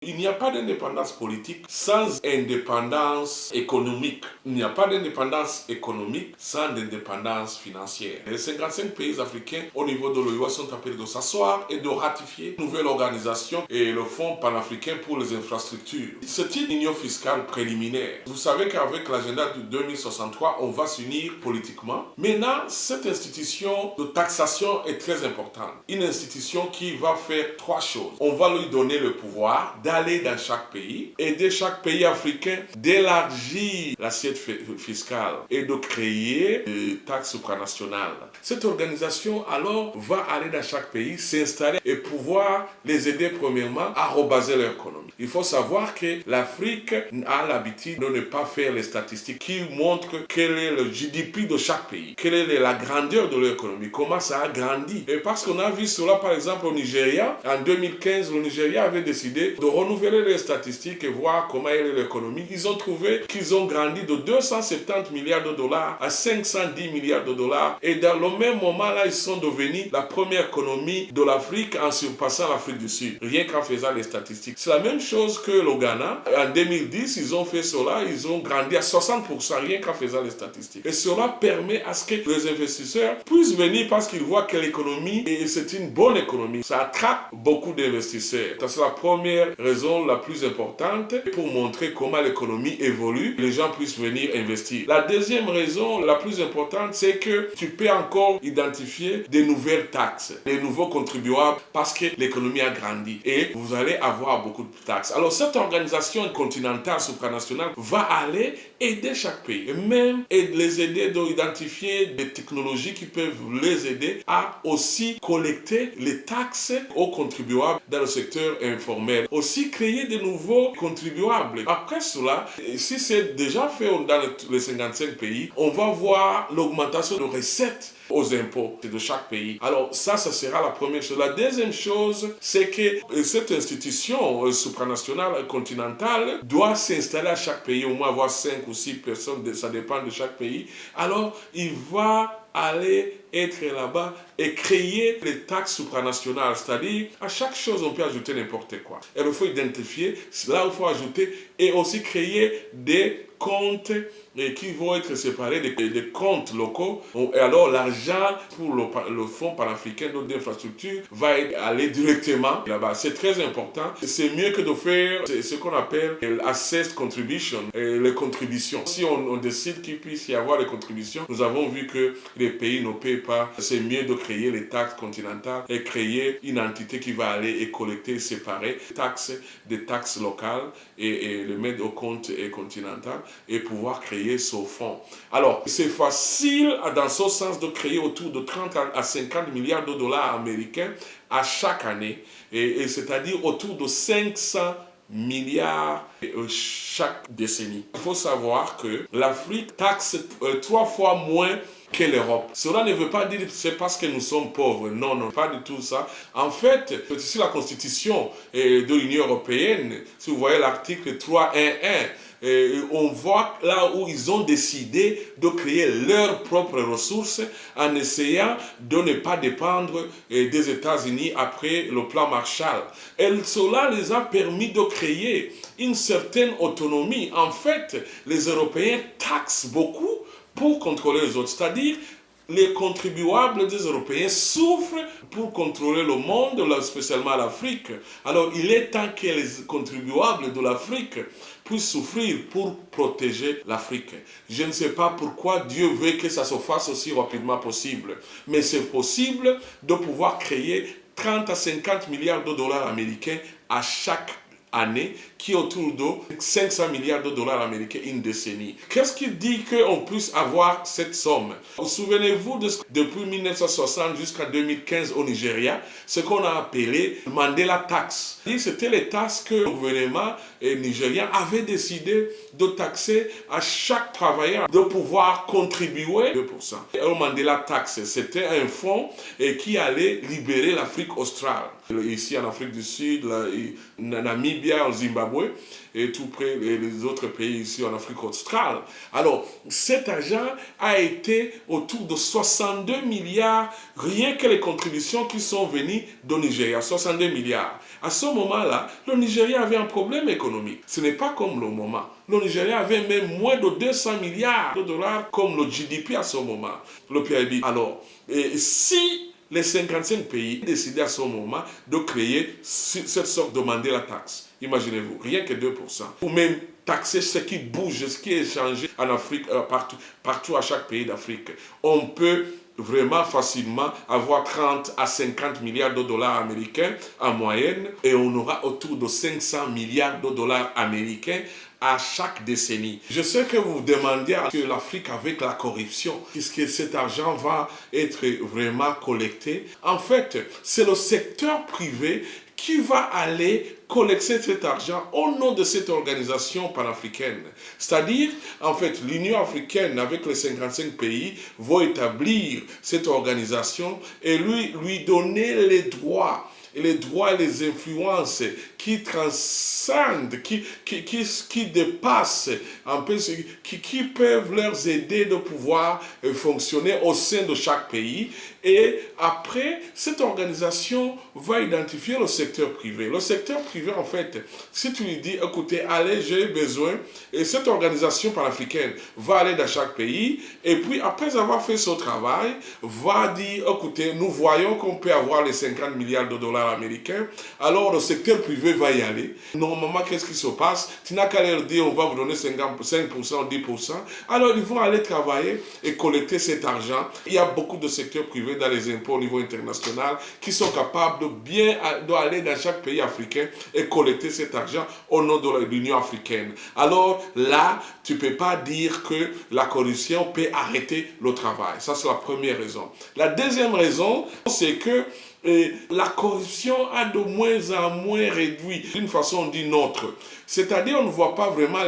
Il n'y a pas d'indépendance politique sans indépendance économique. Il n'y a pas d'indépendance économique sans indépendance financière. Les 55 pays africains au niveau de l'OIA sont appelés de s'asseoir et de ratifier une nouvelle organisation et le Fonds panafricain pour les infrastructures. C'est une union fiscale préliminaire. Vous savez qu'avec l'agenda de 2063, on va s'unir politiquement. Maintenant, cette institution de taxation est très importante. Une institution qui va faire trois choses. On va lui donner le pouvoir d'aller dans chaque pays, aider chaque pays africain d'élargir l'assiette fiscale et de créer des taxes supranationales. Cette organisation alors va aller dans chaque pays, s'installer et pouvoir les aider premièrement à rebaser leur économie. Il faut savoir que l'Afrique a l'habitude de ne pas faire les statistiques qui montrent quel est le GDP de chaque pays, quelle est la grandeur de l'économie, comment ça a grandi. Et parce qu'on a vu cela par exemple au Nigeria, en 2015, le Nigeria avait décidé de renouveler les statistiques et voir comment est l'économie. Ils ont trouvé qu'ils ont grandi de 270 milliards de dollars à 510 milliards de dollars. Et dans le même moment-là, ils sont devenus la première économie de l'Afrique en surpassant l'Afrique du Sud, rien qu'en faisant les statistiques. C'est la même chose que le Ghana. En 2010, ils ont fait cela, ils ont grandi à 60%, rien qu'en faisant les statistiques. Et cela permet à ce que les investisseurs puissent venir parce qu'ils voient que l'économie, et c'est une bonne économie, ça attrape beaucoup d'investisseurs. C'est la première raison la plus importante pour montrer comment l'économie évolue, les gens puissent venir investir. La deuxième raison la plus importante, c'est que tu peux encore identifier des nouvelles taxes, des nouveaux contribuables parce que l'économie a grandi et vous allez avoir beaucoup de taxes. Alors cette organisation continentale supranationale va aller aider chaque pays et même les aider à identifier des technologies qui peuvent les aider à aussi collecter les taxes aux contribuables dans le secteur informel. Aussi créer de nouveaux contribuables. Après cela, si c'est déjà fait dans les 55 pays, on va voir l'augmentation de recettes aux impôts de chaque pays. Alors ça sera la première chose. La deuxième chose, c'est que cette institution supranationale continentale doit s'installer à chaque pays, au moins avoir 5 ou 6 personnes, ça dépend de chaque pays. Alors il va aller être là-bas et créer les taxes supranationales, c'est-à-dire à chaque chose on peut ajouter n'importe quoi. Et il faut identifier, là il faut ajouter et aussi créer des comptes qui vont être séparés des comptes locaux. Et alors l'argent pour le fonds panafricain d'infrastructure va aller directement là-bas. C'est très important. C'est mieux que de faire ce qu'on appelle l'assessed contribution, les contributions. Si on décide qu'il puisse y avoir des contributions, nous avons vu que les pays ne paient pas. C'est mieux de créer les taxes continentales et créer une entité qui va aller et collecter, séparer des taxes locales et les mettre au compte continental et pouvoir créer ce fonds. Alors, c'est facile dans ce sens de créer autour de 30 à 50 milliards de dollars américains à chaque année, et c'est-à-dire autour de 500 milliards chaque décennie. Il faut savoir que l'Afrique taxe 3 fois moins que l'Europe. Cela ne veut pas dire que c'est parce que nous sommes pauvres. Non, non, pas du tout ça. En fait, c'est la constitution de l'Union européenne. Si vous voyez l'article 3.1.1, on voit là où ils ont décidé de créer leurs propres ressources en essayant de ne pas dépendre des États-Unis après le plan Marshall. Et cela les a permis de créer une certaine autonomie. En fait, les Européens taxent beaucoup pour contrôler les autres, c'est-à-dire les contribuables des Européens souffrent pour contrôler le monde, spécialement l'Afrique. Alors il est temps que les contribuables de l'Afrique puissent souffrir pour protéger l'Afrique. Je ne sais pas pourquoi Dieu veut que ça se fasse aussi rapidement possible, mais c'est possible de pouvoir créer 30 à 50 milliards de dollars américains à chaque année, qui est autour de 500 milliards de dollars américains une décennie. Qu'est-ce qui dit qu'on puisse avoir cette somme? Souvenez-vous depuis 1960 jusqu'à 2015 au Nigeria, ce qu'on a appelé Mandela Tax. C'était les taxes que le gouvernement nigérien avait décidé de taxer à chaque travailleur de pouvoir contribuer 2%. Le Mandela Tax, c'était un fonds qui allait libérer l'Afrique australe. Ici en Afrique du Sud, Namibie, Namibia, au Zimbabwe, et tout près les autres pays ici en Afrique australe. Alors, cet argent a été autour de 62 milliards, rien que les contributions qui sont venues du Nigeria, 62 milliards. À ce moment-là, le Nigeria avait un problème économique. Ce n'est pas comme le moment. Le Nigeria avait même moins de 200 milliards de dollars comme le GDP à ce moment, le PIB. Alors, si les 55 pays décidaient à ce moment de créer cette sorte de Mandela tax. Imaginez-vous, rien que 2%. Ou même taxer ce qui bouge, ce qui est échangé en Afrique, partout à chaque pays d'Afrique. On peut vraiment facilement avoir 30 à 50 milliards de dollars américains en moyenne et on aura autour de 500 milliards de dollars américains à chaque décennie. Je sais que vous vous demandez que l'Afrique avec la corruption, puisque cet argent va être vraiment collecté. En fait, c'est le secteur privé qui va aller collecter cet argent au nom de cette organisation panafricaine. C'est-à-dire, en fait, l'Union africaine, avec les 55 pays, va établir cette organisation et lui donner les droits et les influences qui transcendent, qui dépassent un peu, qui peuvent leur aider de pouvoir fonctionner au sein de chaque pays. Et après, cette organisation va identifier le secteur privé. Le secteur privé, en fait, si tu lui dis, écoutez, allez, j'ai besoin, et cette organisation panafricaine va aller dans chaque pays, et puis après avoir fait ce travail, va dire, écoutez, nous voyons qu'on peut avoir les 50 milliards de dollars américains, alors le secteur privé va y aller. Normalement, qu'est-ce qui se passe? Tu n'as qu'à leur dire, on va vous donner 5%, 10%. Alors, ils vont aller travailler et collecter cet argent. Il y a beaucoup de secteurs privés dans les impôts au niveau international qui sont capables d'aller dans chaque pays africain et collecter cet argent au nom de l'Union africaine. Alors là, tu ne peux pas dire que la corruption peut arrêter le travail. Ça, c'est la première raison. La deuxième raison, c'est que la corruption a de moins en moins réduit d'une façon ou d'une autre. C'est-à-dire, on ne voit pas vraiment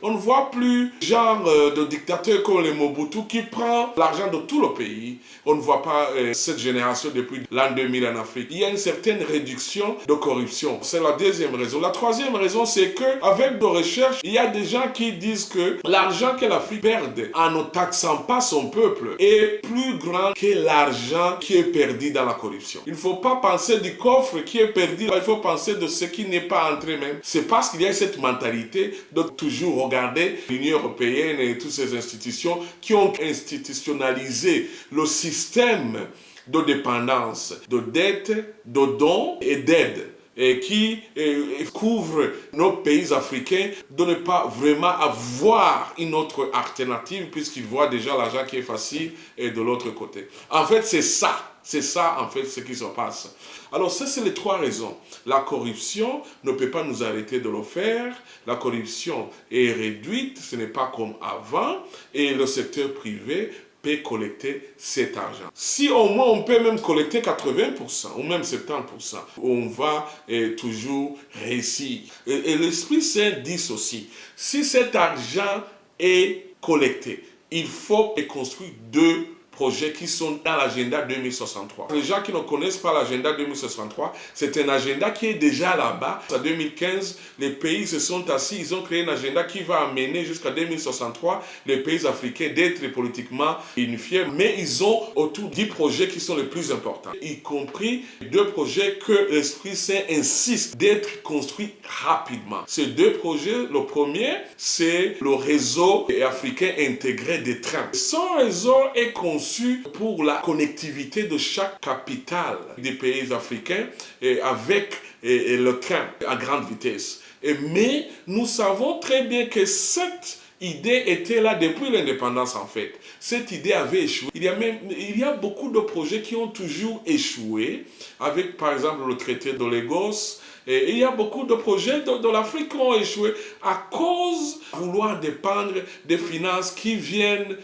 on ne voit plus genre de dictateur comme les Mobutu qui prend l'argent de tout le pays. On ne voit pas cette génération depuis l'an 2000 en Afrique. Il y a une certaine réduction de corruption. C'est la deuxième raison. La troisième raison, c'est qu'avec nos recherches, il y a des gens qui disent que l'argent que l'Afrique perd en ne taxant pas son peuple est plus grand que l'argent qui est perdu dans la corruption. Il ne faut pas penser du coffre qui est perdu, il faut penser de ce qui n'est pas entré même. C'est parce qu'il y a cette mentalité de toujours regarder l'Union européenne et toutes ces institutions qui ont institutionnalisé le système de dépendance, de dette, de dons et d'aide, et qui couvre nos pays africains de ne pas vraiment avoir une autre alternative puisqu'ils voient déjà l'argent qui est facile et de l'autre côté. En fait, c'est ça. C'est ça, en fait, ce qui se passe. Alors, ça, c'est les trois raisons. La corruption ne peut pas nous arrêter de le faire. La corruption est réduite, ce n'est pas comme avant. Et le secteur privé peut collecter cet argent. Si au moins on peut même collecter 80% ou même 70%, on va toujours réussir. Et l'Esprit Saint dit ceci. Si cet argent est collecté, il faut construire deux projets qui sont dans l'agenda 2063. Les gens qui ne connaissent pas l'agenda 2063, c'est un agenda qui est déjà là-bas. En 2015, les pays se sont assis, ils ont créé un agenda qui va amener jusqu'à 2063 les pays africains d'être politiquement unifiés, mais ils ont autour 10 projets qui sont les plus importants, y compris 2 projets que l'Esprit Saint insiste d'être construits rapidement. Ces 2 projets, le premier, c'est le réseau africain intégré des trains. Ce réseau est conçu pour la connectivité de chaque capitale des pays africains avec le train à grande vitesse. Mais nous savons très bien que cette idée était là depuis l'indépendance en fait. Cette idée avait échoué. Il y a beaucoup de projets qui ont toujours échoué, avec par exemple le traité de Lagos. Et il y a beaucoup de projets de l'Afrique qui ont échoué à cause de vouloir dépendre des finances qui viennent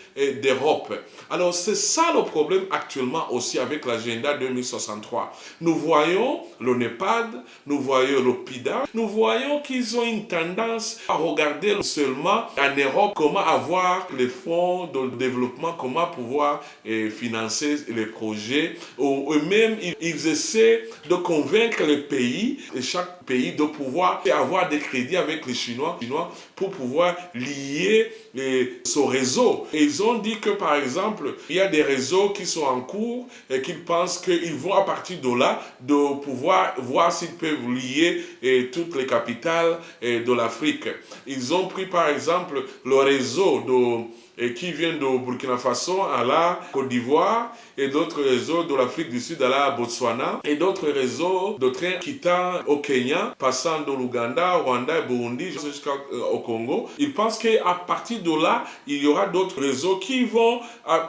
d'Europe. Alors c'est ça le problème actuellement aussi avec l'agenda 2063. Nous voyons le NEPAD, nous voyons le PIDA, nous voyons qu'ils ont une tendance à regarder seulement en Europe comment avoir les fonds de développement, comment pouvoir financer les projets. Ou même ils essaient de convaincre les pays, chaque pays de pouvoir avoir des crédits avec les Chinois pour pouvoir lier ce réseau. Et ils ont dit que, par exemple, il y a des réseaux qui sont en cours et qu'ils pensent qu'ils vont, à partir de là, de pouvoir voir s'ils peuvent lier toutes les capitales de l'Afrique. Ils ont pris, par exemple, le réseau qui vient de Burkina Faso à la Côte d'Ivoire, et d'autres réseaux de l'Afrique du Sud à la Botswana, et d'autres réseaux de trains quittant au Kenya, passant de l'Ouganda, Rwanda et Burundi jusqu'au Congo. Ils pensent qu'à partir de là, il y aura d'autres réseaux qui vont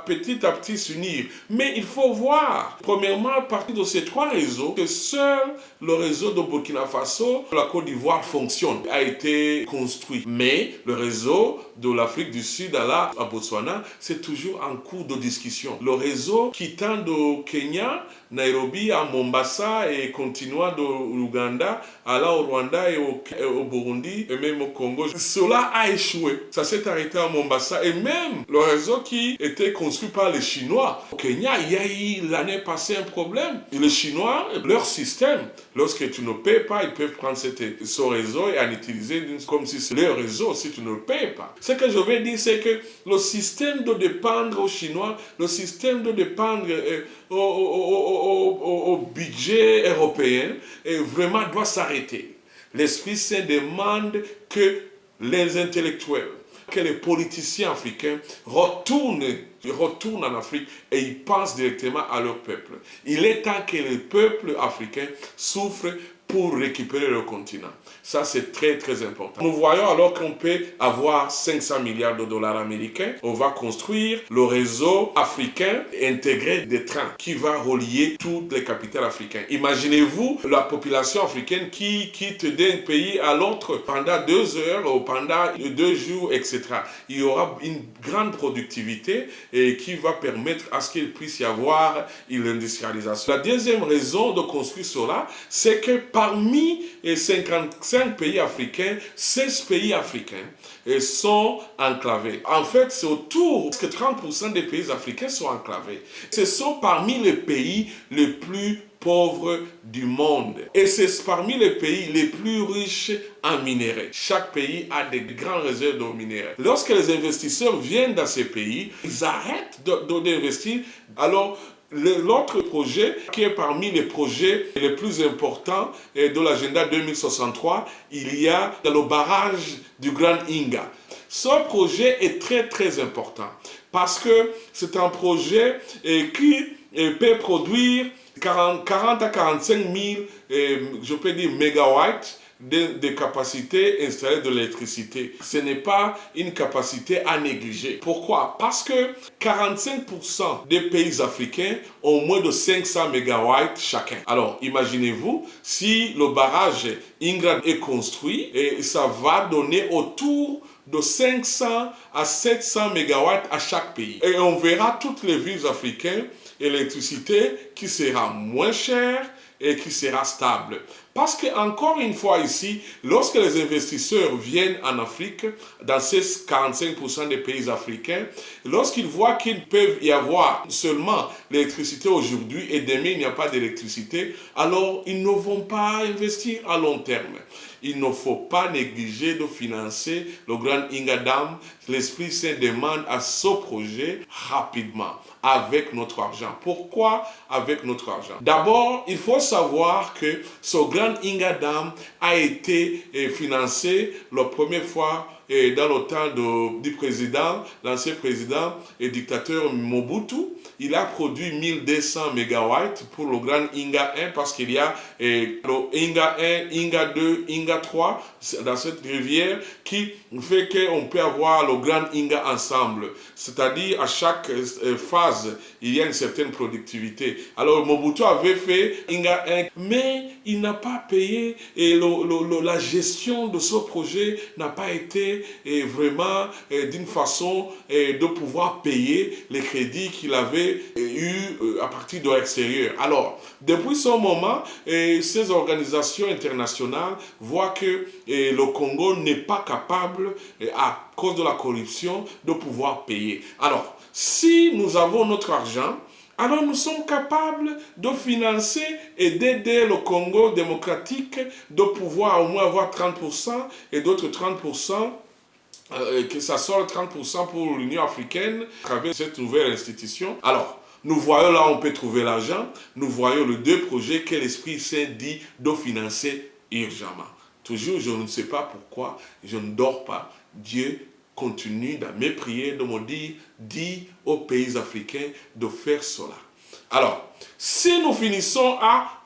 petit à petit s'unir. Mais il faut voir, premièrement, à partir de ces trois réseaux, que seul le réseau de Burkina Faso, la Côte d'Ivoire fonctionne, a été construit. Mais le réseau de l'Afrique du Sud à Botswana, c'est toujours en cours de discussion. Le réseau quittant de Kenya, Nairobi à Mombasa et continuant de l'Ouganda à au Rwanda et au Burundi et même au Congo. Cela a échoué. Ça s'est arrêté à Mombasa, et même le réseau qui était construit par les Chinois. Au Kenya, il y a eu l'année passée un problème. Et les Chinois, leur système, lorsque tu ne payes pas, ils peuvent prendre ce réseau et en utiliser comme si c'est leur réseau si tu ne le payes pas. Ce que je veux dire, c'est que le système de dépendre aux Chinois, le système de dépendre au budget européen, vraiment doit s'arrêter. L'Esprit Saint demande que les intellectuels, que les politiciens africains retournent en Afrique et ils pensent directement à leur peuple. Il est temps que les peuples africains souffrent pour récupérer le continent. Ça, c'est très, très important. Nous voyons alors qu'on peut avoir 500 milliards de dollars américains. On va construire le réseau africain intégré des trains qui va relier toutes les capitales africaines. Imaginez-vous la population africaine qui quitte d'un pays à l'autre pendant 2 heures ou pendant 2 jours, etc. Il y aura une grande productivité et qui va permettre à ce qu'il puisse y avoir une industrialisation. La deuxième raison de construire cela, c'est que parmi les 55 pays africains, 16 pays africains sont enclavés. En fait, c'est autour que 30% des pays africains sont enclavés. Ce sont parmi les pays les plus pauvres du monde. Et c'est parmi les pays les plus riches en minerais. Chaque pays a des grandes réserves de minerais. Lorsque les investisseurs viennent dans ces pays, ils arrêtent d'investir. Alors, l'autre projet, qui est parmi les projets les plus importants de l'agenda 2063, il y a le barrage du Grand Inga. Ce projet est très très important parce que c'est un projet qui peut produire 40 à 45 000, je peux dire, mégawatts de capacité installée de l'électricité. Ce n'est pas une capacité à négliger. Pourquoi? Parce que 45% des pays africains ont moins de 500 mégawatts chacun. Alors, imaginez-vous, si le barrage Inga est construit, et ça va donner autour de 500 à 700 mégawatts à chaque pays. Et on verra toutes les villes africaines, l'électricité qui sera moins chère et qui sera stable. Parce que, encore une fois ici, lorsque les investisseurs viennent en Afrique, dans ces 45% des pays africains, lorsqu'ils voient qu'il peut y avoir seulement l'électricité aujourd'hui et demain il n'y a pas d'électricité, alors ils ne vont pas investir à long terme. Il ne faut pas négliger de financer le Grand Inga Dam. L'Esprit Saint demande à ce projet rapidement, avec notre argent. Pourquoi avec notre argent? D'abord, il faut savoir que ce Grand Inga Dam a été financé la première fois dans le temps du président, l'ancien président et dictateur Mobutu. Il a produit 1200 mégawatts pour le Grand Inga 1 parce qu'il y a le Inga 1, Inga 2, Inga 3 dans cette rivière qui fait qu'on peut avoir le Grand Inga ensemble. C'est-à-dire à chaque phase, il y a une certaine productivité. Alors Mobutu avait fait Inga 1, mais il n'a pas payé et la gestion de ce projet n'a pas été vraiment d'une façon de pouvoir payer les crédits qu'il avait eu à partir de l'extérieur. Alors, depuis ce moment, ces organisations internationales voient que le Congo n'est pas capable, à cause de la corruption, de pouvoir payer. Alors, si nous avons notre argent, Alors nous sommes capables de financer et d'aider le Congo démocratique de pouvoir au moins avoir 30% et d'autres 30%, que ça soit 30% pour l'Union africaine à travers cette nouvelle institution. Alors, nous voyons là où on peut trouver l'argent, nous voyons les deux projets que l'Esprit Saint dit de financer urgemment. Toujours, je ne sais pas pourquoi, je ne dors pas. Dieu continue dans mes prières de me dire, dis aux pays africains de faire cela. Alors, si nous finissons à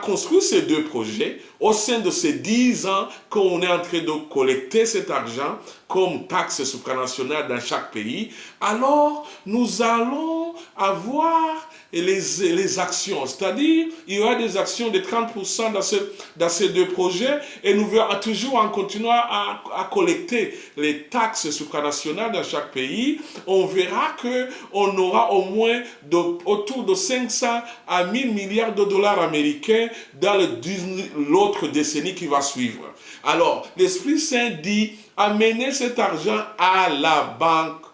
construire ces deux projets, au sein de ces 10 ans qu'on est en train de collecter cet argent comme taxe supranationale dans chaque pays, alors nous allons avoir les actions, c'est-à-dire il y aura des actions de 30% dans ces deux projets et nous verrons toujours en continuant à collecter les taxes supranationales dans chaque pays, on verra qu'on aura au moins autour de 500 à 1000 milliards de dollars américains dans l'autre décennie qui va suivre. Alors, l'Esprit Saint dit, amenez cet argent à la banque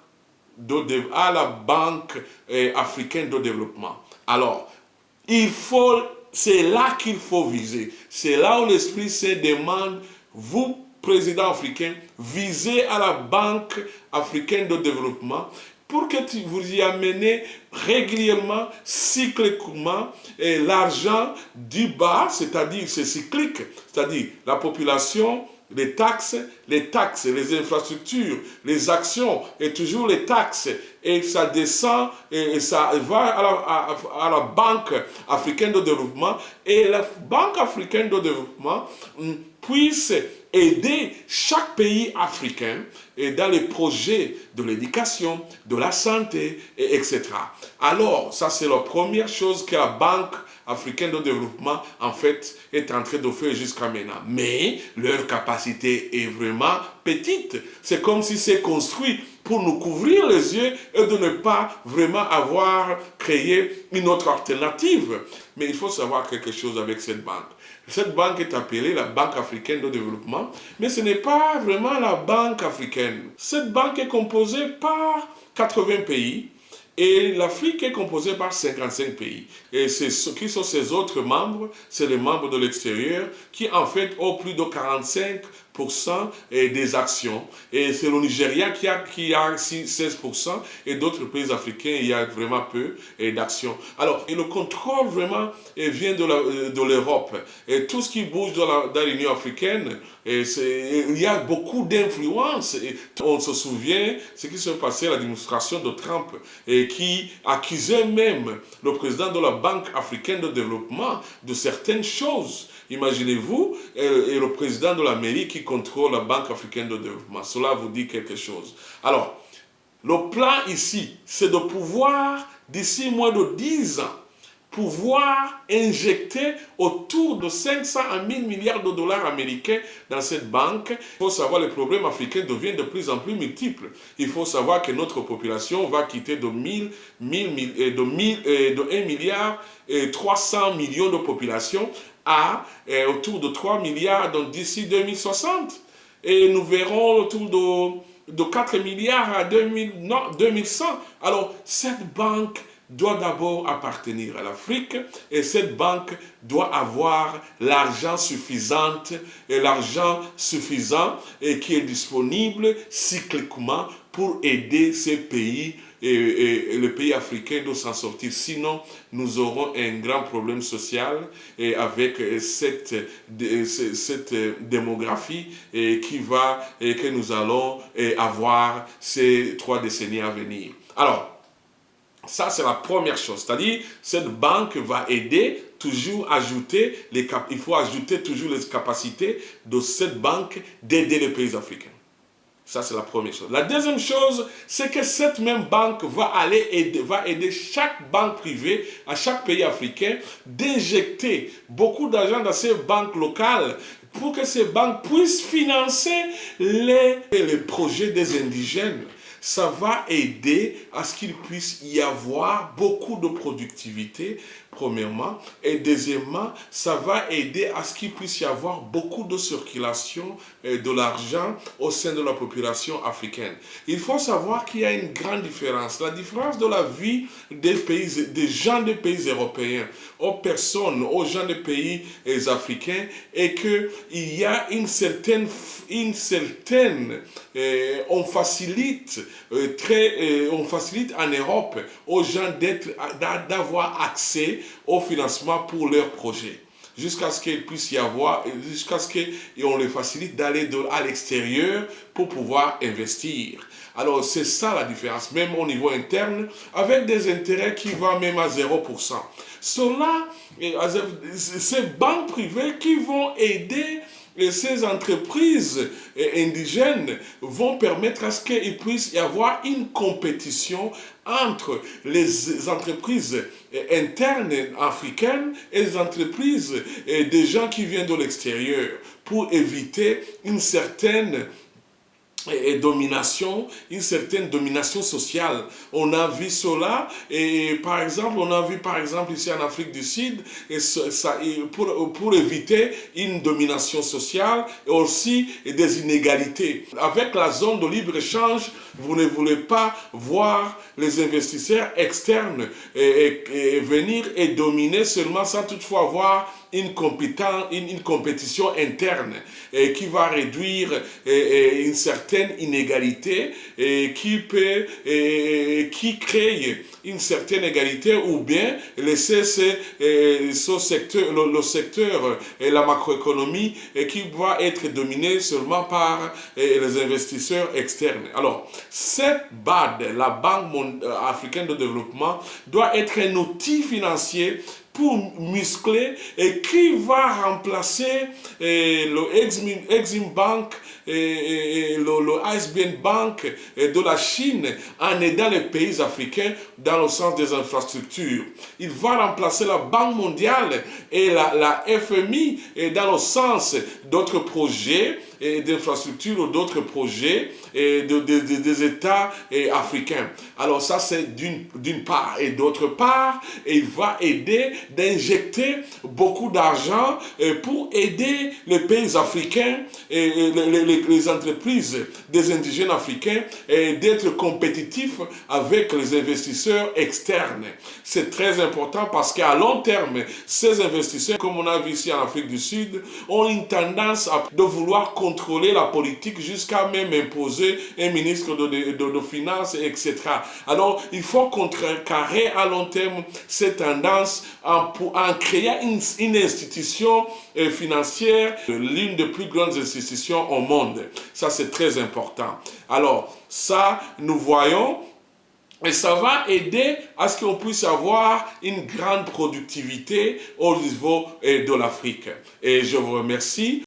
africaine de développement. Alors, c'est là qu'il faut viser. C'est là où l'Esprit Saint demande, vous, président africain, visez à la Banque africaine de développement pour que vous y amenez régulièrement, cycliquement, l'argent du bas, c'est-à-dire c'est cyclique, c'est-à-dire la population, les taxes, les infrastructures, les actions et toujours les taxes. Et ça descend et ça va à la Banque africaine de développement. Et la Banque africaine de développement puisse aider chaque pays africain et dans les projets de l'éducation, de la santé, etc. Alors, ça c'est la première chose que la Banque africaine de développement, en fait, est en train de faire jusqu'à maintenant. Mais leur capacité est vraiment petite. C'est comme si c'est construit pour nous couvrir les yeux et de ne pas vraiment avoir créé une autre alternative. Mais il faut savoir quelque chose avec cette banque. Cette banque est appelée la Banque africaine de développement, mais ce n'est pas vraiment la Banque africaine. Cette banque est composée par 80 pays. Et l'Afrique est composée par 55 pays. Et qui sont ces autres membres? C'est les membres de l'extérieur qui en fait ont plus de 45% des actions. Et c'est le Nigeria qui a 16% et d'autres pays africains, il y a vraiment peu d'actions. Alors, et le contrôle vraiment vient de l'Europe. Et tout ce qui bouge dans l'Union africaine, il y a beaucoup d'influence. On se souvient ce qui s'est passé à l'administration de Trump et qui accusait même le président de la Banque africaine de développement de certaines choses. Imaginez-vous, et le président de l'Amérique qui contrôle la Banque africaine de développement. Cela vous dit quelque chose. Alors, le plan ici, c'est de pouvoir, d'ici moins de 10 ans, pouvoir injecter autour de 500 à 1000 milliards de dollars américains dans cette banque. Il faut savoir que les problèmes africains deviennent de plus en plus multiples. Il faut savoir que notre population va quitter de 1 milliard et 300 millions de population à autour de 3 milliards d'ici 2060. Et nous verrons autour de 4 milliards à 2100. Alors, cette banque doit d'abord appartenir à l'Afrique et cette banque doit avoir l'argent suffisant et qui est disponible cycliquement pour aider ces pays et les pays africains de s'en sortir. Sinon, nous aurons un grand problème social avec cette démographie que nous allons avoir ces 3 décennies à venir. Alors, ça, c'est la première chose. C'est-à-dire, cette banque va aider, toujours ajouter, il faut ajouter toujours les capacités de cette banque d'aider les pays africains. Ça, c'est la première chose. La deuxième chose, c'est que cette même banque va aider chaque banque privée à chaque pays africain d'injecter beaucoup d'argent dans ces banques locales pour que ces banques puissent financer les projets des indigènes. Ça va aider à ce qu'il puisse y avoir beaucoup de productivité premièrement. Et deuxièmement, ça va aider à ce qu'il puisse y avoir beaucoup de circulation de l'argent au sein de la population africaine. Il faut savoir qu'il y a une grande différence. La différence de la vie des gens des pays européens aux personnes, aux gens des pays africains est qu'il y a on facilite en Europe aux gens d'avoir accès au financement pour leurs projets. Jusqu'à ce qu'il puisse y avoir, jusqu'à ce qu'on les facilite d'aller à l'extérieur pour pouvoir investir. Alors c'est ça la différence, même au niveau interne, avec des intérêts qui vont même à 0%. Cela, ces banques privées qui vont aider ces entreprises indigènes vont permettre à ce qu'il puisse y avoir une compétition entre les entreprises internes africaines et les entreprises des gens qui viennent de l'extérieur pour éviter une certaine une certaine domination sociale. On a vu cela, et par exemple, ici en Afrique du Sud, pour éviter une domination sociale et aussi des inégalités. Avec la zone de libre-échange, vous ne voulez pas voir les investisseurs externes venir et dominer seulement sans toutefois avoir une compétition interne qui va réduire une certaine inégalité qui crée une certaine égalité ou bien laisser le secteur et la macroéconomie qui va être dominé seulement par les investisseurs externes. Alors, cette BAD, la Banque africaine de développement, doit être un outil financier pour muscler et qui va remplacer le Exim Bank et le ISBN Bank de la Chine en aidant les pays africains dans le sens des infrastructures. Il va remplacer la Banque mondiale et la FMI dans le sens d'autres projets d'infrastructures ou d'autres projets des États africains. Alors ça c'est d'une part. Et d'autre part, il va aider d'injecter beaucoup d'argent pour aider les pays africains et les entreprises des indigènes africains d'être compétitifs avec les investisseurs externes. C'est très important parce qu'à long terme, ces investisseurs, comme on a vu ici en Afrique du Sud, ont une tendance de vouloir contrôler la politique jusqu'à même imposer un ministre de finances, etc. Alors, il faut contrecarrer à long terme cette tendance en créant une institution financière, l'une des plus grandes institutions au monde. Ça, c'est très important. Alors, ça, nous voyons, et ça va aider à ce qu'on puisse avoir une grande productivité au niveau de l'Afrique. Et je vous remercie.